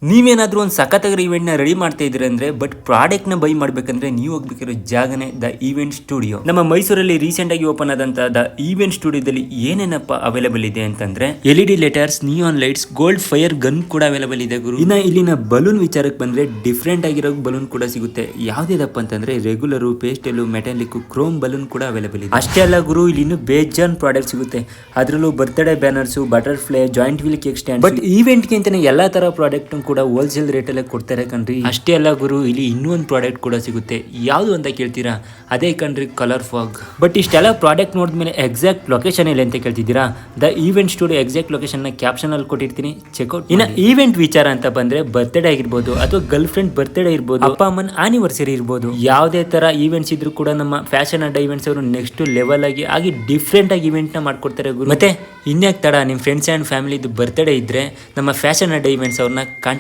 ನೀವೇನಾದ್ರೂ ಒಂದು ಸಖತ್ತಾಗಿರೋ ಇವೆಂಟ್ನ ರೆಡಿ ಮಾಡ್ತಾ ಇದ್ದೀರಿ ಅಂದ್ರೆ ಬಟ್ ಪ್ರಾಡಕ್ಟ್ನ ಬೈ ಮಾಡಬೇಕಂದ್ರೆ ನೀವು ಹೋಗ್ಬೇಕಿರೋ ಜಾಗನೇ ದ ಈವೆಂಟ್ ಸ್ಟುಡಿಯೋ. ನಮ್ಮ ಮೈಸೂರಲ್ಲಿ ರೀಸೆಂಟ್ ಆಗಿ ಓಪನ್ ಆದಂತ ದ ಈವೆಂಟ್ ಸ್ಟುಡಿಯೋದಲ್ಲಿ ಏನೇನಪ್ಪ ಅವೈಲೇಬಲ್ ಇದೆ ಅಂತಂದ್ರೆ LED letters, neon lights, gold fire gun ಕೂಡ ಅವೈಲೇಬಲ್ ಇದೆ ಗುರು. ಇನ್ನ ಇಲ್ಲಿನ ಬಲೂನ್ ವಿಚಾರಕ್ಕೆ ಬಂದ್ರೆ ಡಿಫ್ರೆಂಟ್ ಆಗಿರೋ ಬಲೂನ್ ಕೂಡ ಸಿಗುತ್ತೆ. ಯಾವ್ದೇದಪ್ಪ ಅಂತಂದ್ರೆ ರೆಗ್ಯುಲರ್, ಪೇಸ್ಟೆಲ್, ಮೆಟಾಲಿಕ್, ಕ್ರೋಮ್ ಬಲೂನ್ ಕೂಡ ಅವೈಲೇಬಲ್ ಇದೆ. ಅಷ್ಟೇ ಅಲ್ಲ ಗುರು, ಇಲ್ಲಿ ಇನ್ನು ಬೇಜಾನ್ ಪ್ರಾಡಕ್ಟ್ ಸಿಗುತ್ತೆ. ಅದರಲ್ಲೂ birthday banners, butterfly, joint wheel cake stand, but ಈವೆಂಟ್ಗೆ ಅಂತಾನೆ ಎಲ್ಲಾ ತರ ಪ್ರಾಡಕ್ಟ್ ಕೂಡ ಹೋಲ್ಸೇಲ್ ರೇಟಲ್ಲೇ ಕೊಡ್ತಾರೆ ಕಣ್ರಿ. ಅಷ್ಟೇ ಅಲ್ಲ ಗುರು, ಇಲ್ಲಿ ಇನ್ನೊಂದು ಪ್ರಾಡಕ್ಟ್ ಕೂಡ ಸಿಗುತ್ತೆ. ಯಾವುದು ಅಂತ ಕೇಳ್ತೀರಾ? ಅದೇ ಕಣ್ರಿ, ಕಲರ್ ಫಾಗ್. ಬಟ್ ಇಷ್ಟೆಲ್ಲ ಪ್ರಾಡಕ್ಟ್ ನೋಡಿದ್ಮೇಲೆ ಎಕ್ಸಾಕ್ಟ್ ಲೊಕೇಶನ್ ಎಲ್ಲಿ ಅಂತ ಕೇಳ್ತಿದ್ದೀರಾ? The event studio exact location ನ ಕ್ಯಾಪ್ಷನ್ ಅಲ್ಲಿ ಕೊಟ್ಟಿರ್ತೀನಿ, ಚೆಕ್ಔಟ್. ಇನ್ನ ಈವೆಂಟ್ ವಿಚಾರ ಅಂತ ಬಂದ್ರೆ ಬರ್ತ್ಡೇ ಆಗಿರ್ಬೋದು, ಅಥವಾ ಗರ್ಲ್ ಫ್ರೆಂಡ್ ಬರ್ತ್ಡೇ ಇರ್ಬೋದು, ಅಪ್ಪ ಅಮ್ಮನ ಆನಿವರ್ಸರಿ ಇರ್ಬೋದು, ಯಾವುದೇ ತರ ಈವೆಂಟ್ಸ್ ಇದ್ರೂ ಕೂಡ ನಮ್ಮ ಫ್ಯಾಷನ್ ಅಂಡ್ ಈವೆಂಟ್ಸ್ ಅವರು ನೆಕ್ಸ್ಟ್ ಲೆವೆಲ್ ಆಗಿ ಡಿಫ್ರೆಂಟ್ ಆಗಿ ಇವೆಂಟ್ ನ ಮಾಡ್ಕೊಡ್ತಾರೆ ಗುರು. ಮತ್ತೆ ಇನ್ಯಾಕ್ ತಡ, ನಿಮ್ ಫ್ರೆಂಡ್ಸ್ ಅಂಡ್ ಫ್ಯಾಮಿಲಿ ಬರ್ತ್ಡೇ ಇದ್ರೆ ನಮ್ಮ ಫ್ಯಾಷನ್ ಅಂಡ್ ಈವೆಂಟ್ಸ್ ಅವ್ರನ್ನ ಕಾಂಟ್ಯಾಕ್ಟ್